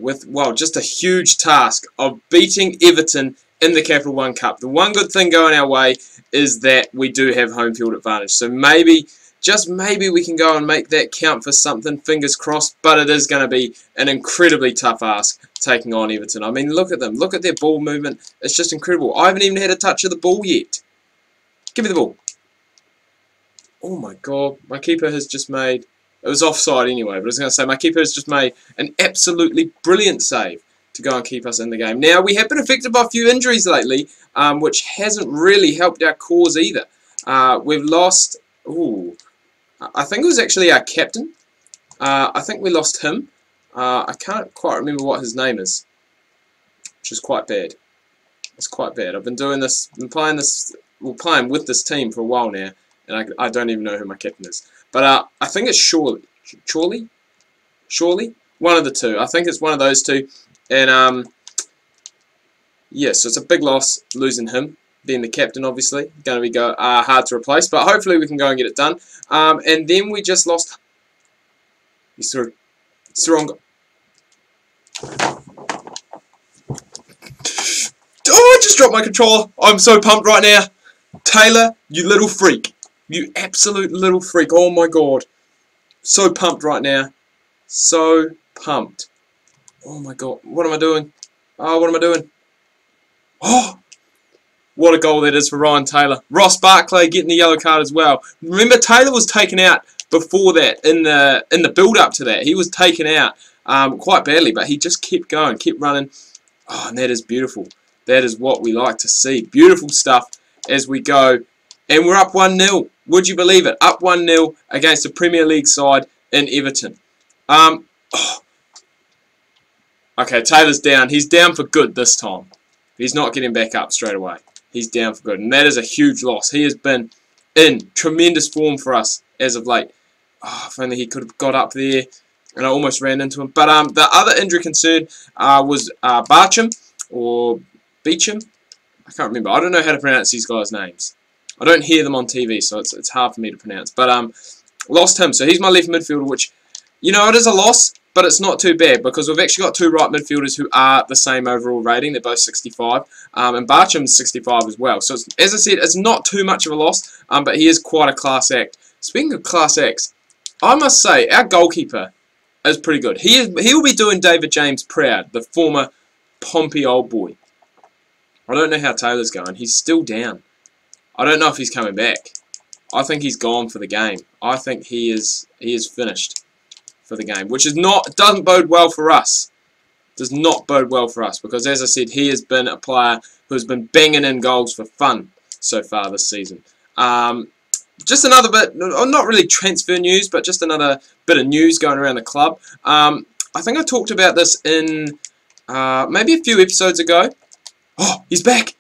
with, well, just a huge task of beating Everton in the Capital One Cup. The one good thing going our way is that we do have home field advantage. So maybe, just maybe, we can go and make that count for something, fingers crossed, but it is going to be an incredibly tough ask taking on Everton. I mean, look at them. Look at their ball movement. It's just incredible. I haven't even had a touch of the ball yet. Give me the ball. Oh my god, my keeper has just made, it was offside anyway, but I was going to say my keeper has just made an absolutely brilliant save to go and keep us in the game. Now, we have been affected by a few injuries lately, which hasn't really helped our cause either. We've lost, I think it was actually our captain. I think we lost him. I can't quite remember what his name is, which is quite bad. It's quite bad. I've been doing this, playing with this team for a while now, and I don't even know who my captain is. But I think it's Surely? One of the two. I think it's one of those two. And, yeah, so it's a big loss losing him, being the captain, obviously. Going to be hard to replace, but hopefully we can go and get it done. And then we just lost. He's through. Strong. Oh, I just dropped my controller. I'm so pumped right now. Taylor, you little freak. You absolute little freak. Oh my god. So pumped right now. So pumped. Oh my god. What am I doing? Oh, what am I doing? Oh! What a goal that is for Ryan Taylor. Ross Barclay getting the yellow card as well. Remember, Taylor was taken out before that, in the build-up to that. He was taken out quite badly, but he just kept going, kept running. Oh, and that is beautiful. That is what we like to see. Beautiful stuff as we go. And we're up 1-0. Would you believe it? Up 1-0 against a Premier League side in Everton. Okay, Taylor's down. He's down for good this time. He's not getting back up straight away. He's down for good. And that is a huge loss. He has been in tremendous form for us as of late. Oh, if only he could have got up there. And I almost ran into him. But the other injury concern was Barcham or Beecham. I can't remember. I don't know how to pronounce these guys' names. I don't hear them on TV, so it's hard for me to pronounce. But lost him. So he's my left midfielder, which, you know, it is a loss, but it's not too bad because we've actually got two right midfielders who are the same overall rating. They're both 65. And Barcham's 65 as well. So, as I said, it's not too much of a loss, but he is quite a class act. Speaking of class acts, I must say, our goalkeeper is pretty good. He will be doing David James proud, the former Pompeii old boy. I don't know how Taylor's going. He's still down. I don't know if he's coming back. I think he's gone for the game. I think he is finished for the game, which is doesn't bode well for us. Does not bode well for us because, as I said, he has been a player who has been banging in goals for fun so far this season. Just another bit, not really transfer news, but just another bit of news going around the club. I think I talked about this in maybe a few episodes ago. Oh, he's back.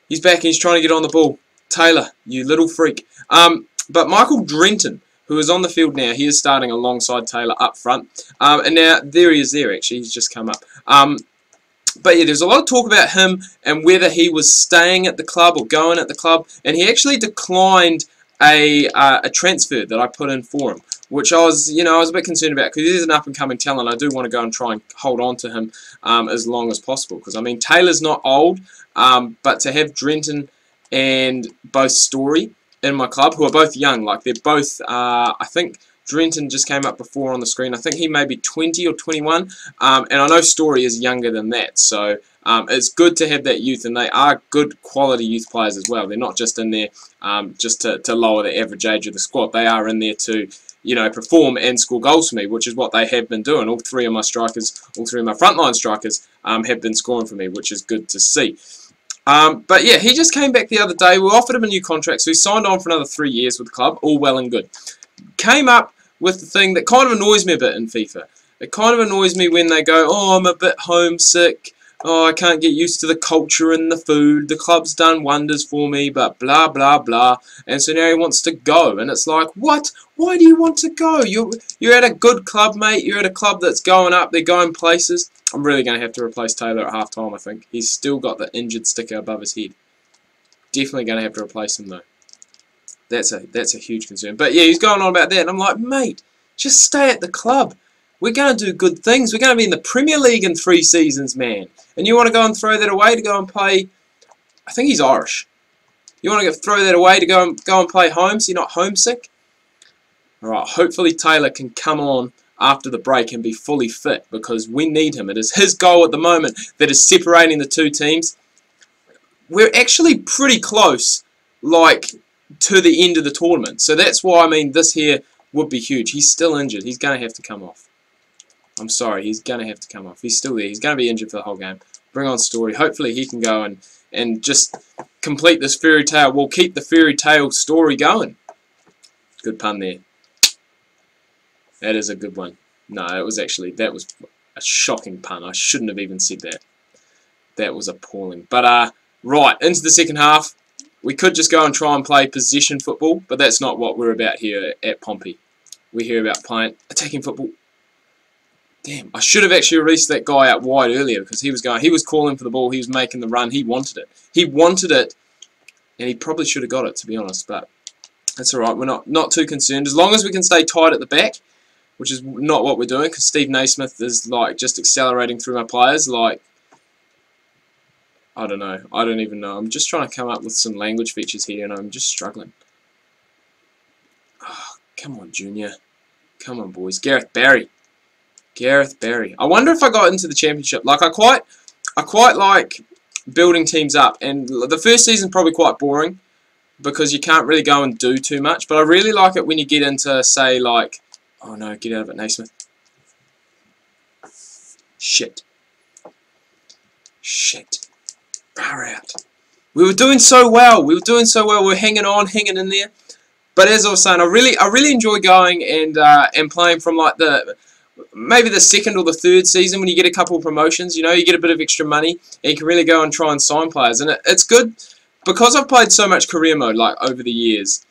He's back and he's trying to get on the ball. Taylor, you little freak. But Michael Drenton, who is on the field now, he is starting alongside Taylor up front. And now, there he is there, actually. He's just come up. But yeah, there's a lot of talk about him and whether he was staying at the club or going at the club. And he actually declined a transfer that I put in for him, which I was a bit concerned about because he's an up-and-coming talent. I do want to go and try and hold on to him as long as possible because, I mean, Taylor's not old, but to have Drenton and both Story in my club, who are both young, like they're both, I think Drenton just came up before on the screen. I think he may be 20 or 21, and I know Story is younger than that, so it's good to have that youth, and they are good quality youth players as well. They're not just in there just to lower the average age of the squad. They are in there to, you know, perform and score goals for me, which is what they have been doing. All three of my strikers, all three of my frontline strikers have been scoring for me, which is good to see. But yeah, he just came back the other day. We offered him a new contract, so he signed on for another 3 years with the club, all well and good. Came up with the thing that kind of annoys me a bit in FIFA. It kind of annoys me when they go, oh, I'm a bit homesick, oh, I can't get used to the culture and the food, the club's done wonders for me, but blah, blah, blah, and so now he wants to go, and it's like, what? Why do you want to go? You're at a good club, mate, you're at a club that's going up, they're going places. I'm really going to have to replace Taylor at half-time, I think. He's still got the injured sticker above his head. Definitely going to have to replace him, though. That's a huge concern. But yeah, he's going on about that, and I'm like, mate, just stay at the club. We're going to do good things. We're going to be in the Premier League in 3 seasons, man. And you want to go and throw that away to go and play... I think he's Irish. You want to throw that away to go and play home so you're not homesick? Alright, hopefully Taylor can come on after the break and be fully fit because we need him. It is his goal at the moment that is separating the 2 teams. We're actually pretty close, like, to the end of the tournament. So that's why, I mean, this here would be huge. He's still injured. He's going to have to come off. I'm sorry, he's going to have to come off. He's still there. He's going to be injured for the whole game. Bring on Story. Hopefully he can go and just complete this fairy tale. We'll keep the fairy tale story going. Good pun there. That is a good one. No, that was a shocking pun. I shouldn't have even said that. That was appalling. But, right, into the second half. We could just go and try and play possession football, but that's not what we're about here at Pompeii. We're here about playing attacking football. Damn, I should have actually released that guy out wide earlier because he was calling for the ball, he was making the run, he wanted it. He wanted it, and he probably should have got it, to be honest, but that's alright, we're not too concerned. As long as we can stay tight at the back, which is not what we're doing, because Steve Naismith is, like, just accelerating through my players, like, I don't know, I don't even know. I'm just trying to come up with some language features here, and I'm just struggling. Oh, come on, Junior. Come on, boys. Gareth Barry. Gareth Barry. I wonder if I got into the championship. Like I quite like building teams up, and the first season's probably quite boring because you can't really go and do too much. But I really like it when you get into, say, like, oh no, get out of it, Naismith. Shit. Shit. Far out. We were doing so well. We were hanging on, hanging in there. But as I was saying, I really enjoy going and playing from like maybe the second or the third season when you get a couple of promotions. You know, you get a bit of extra money and you can really go and try and sign players. And it's good because I've played so much career mode like over the years.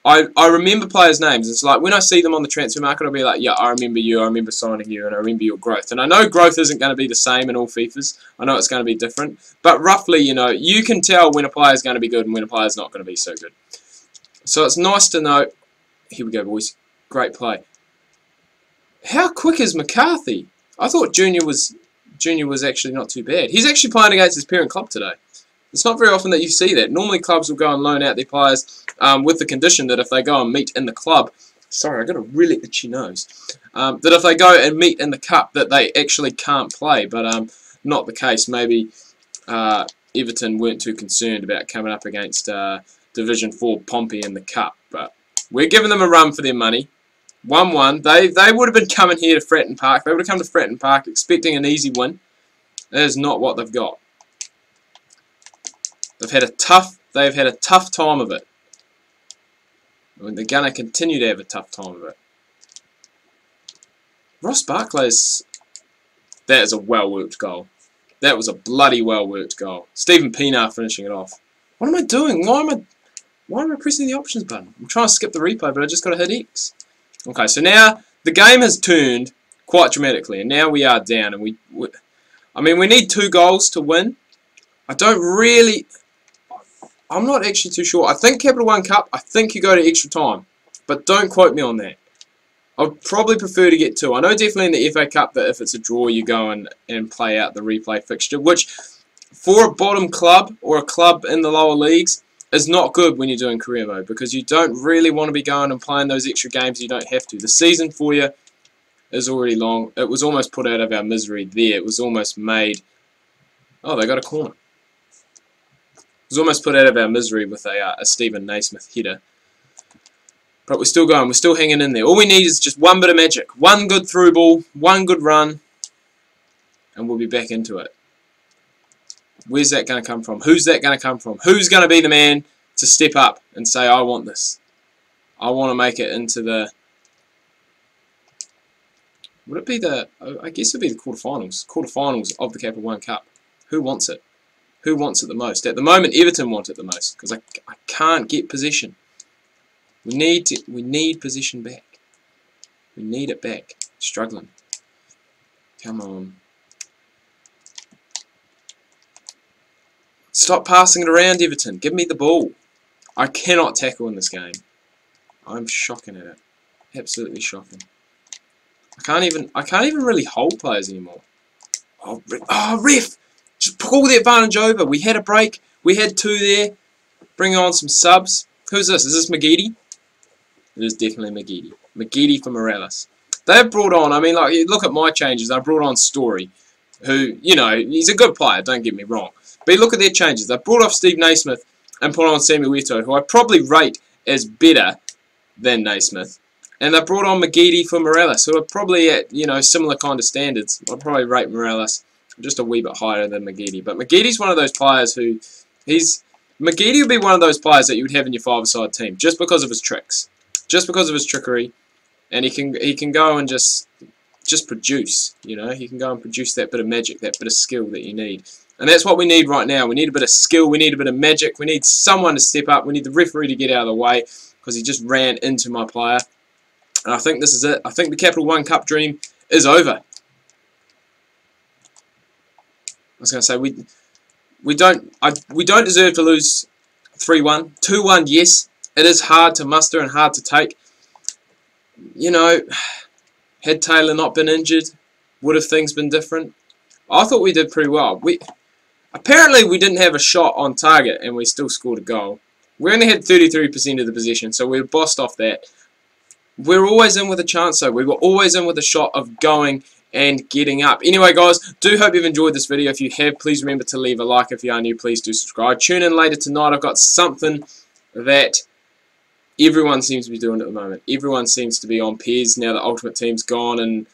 I remember players' names. It's like when I see them on the transfer market, I'll be like, yeah, I remember you, I remember signing you, and I remember your growth. And I know growth isn't going to be the same in all FIFAs. I know it's going to be different. But roughly, you know, you can tell when a player is going to be good and when a player is not going to be so good. So it's nice to know. Here we go, boys. Great play. How quick is McCarthy? I thought Junior was actually not too bad. He's actually playing against his parent club today. It's not very often that you see that. Normally clubs will go and loan out their players with the condition that if they go and meet in the club, sorry, I got a really itchy nose, that if they go and meet in the cup that they actually can't play, but not the case. Maybe Everton weren't too concerned about coming up against Division 4 Pompeii in the cup, but we're giving them a run for their money. 1-1. They would have been coming here to Fratton Park. They would have come to Fratton Park expecting an easy win. That is not what they've got. They've had a tough time of it. And they're going to continue to have a tough time of it. Ross Barclay's... That is a well-worked goal. That was a bloody well-worked goal. Stephen Pienaar finishing it off. What am I doing? Why am I pressing the options button? I'm trying to skip the replay, but I just got to hit X. Okay, so now the game has turned quite dramatically, and now we are down. And I mean, we need 2 goals to win. I'm not actually too sure. I think Capital One Cup, I think you go to extra time. But don't quote me on that. I'd probably prefer to get 2. I know definitely in the FA Cup that if it's a draw, you go and play out the replay fixture, which for a bottom club or a club in the lower leagues is not good when you're doing career mode because you don't really want to be going and playing those extra games you don't have to. The season for you is already long. It was almost put out of our misery there. It was almost made... Oh, they got a corner. It was almost put out of our misery with a Stephen Naismith header. But we're still going. We're still hanging in there. All we need is just one bit of magic. One good through ball. One good run. And we'll be back into it. Where's that going to come from? Who's that going to come from? Who's going to be the man to step up and say, I want this. I want to make it into the... Would it be the... I guess it would be the quarterfinals. Quarterfinals of the Capital One Cup. Who wants it? Who wants it the most? At the moment, Everton want it the most because I can't get possession. We need possession back. We need it back. Struggling. Come on. Stop passing it around, Everton. Give me the ball. I cannot tackle in this game. I'm shocking at it. Absolutely shocking. I can't even really hold players anymore. Oh, ref! Just pull the advantage over. We had a break. We had 2 there. Bring on some subs. Who's this? Is this McGeady? It is definitely McGeady. McGeady for Morales. They've brought on, I mean, like, you look at my changes. I brought on Story, who, you know, he's a good player, don't get me wrong. But look at their changes. They've brought off Steve Naismith and put on Samuel Eto'o, who I probably rate as better than Naismith. And they've brought on McGeady for Morales, who are probably at, you know, similar kind of standards. I'd probably rate Morales just a wee bit higher than McGeady. But McGeady's one of those players who, McGeady would be one of those players that you would have in your 5-a-side team, just because of his tricks. Just because of his trickery. And he can go and just produce, you know. He can go and produce that bit of magic, that bit of skill that you need. And that's what we need right now. We need a bit of skill. We need a bit of magic. We need someone to step up. We need the referee to get out of the way because he just ran into my player. And I think this is it. I think the Capital One Cup dream is over. I was going to say we don't deserve to lose 3-1. 2-1, yes. It is hard to muster and hard to take. You know, had Taylor not been injured, would have things been different? I thought we did pretty well. Apparently we didn't have a shot on target and we still scored a goal. We only had 33% of the possession, so we bossed off that. We're always in with a chance though. We were always in with a shot of going and getting up. Anyway guys, do hope you've enjoyed this video. If you have, please remember to leave a like. If you are new, please do subscribe. Tune in later tonight. I've got something that everyone seems to be doing at the moment. Everyone seems to be on pairs now that Ultimate Team's gone and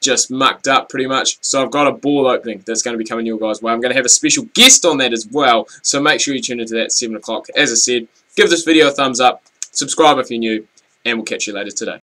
just mucked up pretty much. So I've got a ball opening that's going to be coming your guys' way. I'm going to have a special guest on that as well. So make sure you tune into that at 7 o'clock. As I said, give this video a thumbs up. Subscribe if you're new. And we'll catch you later today.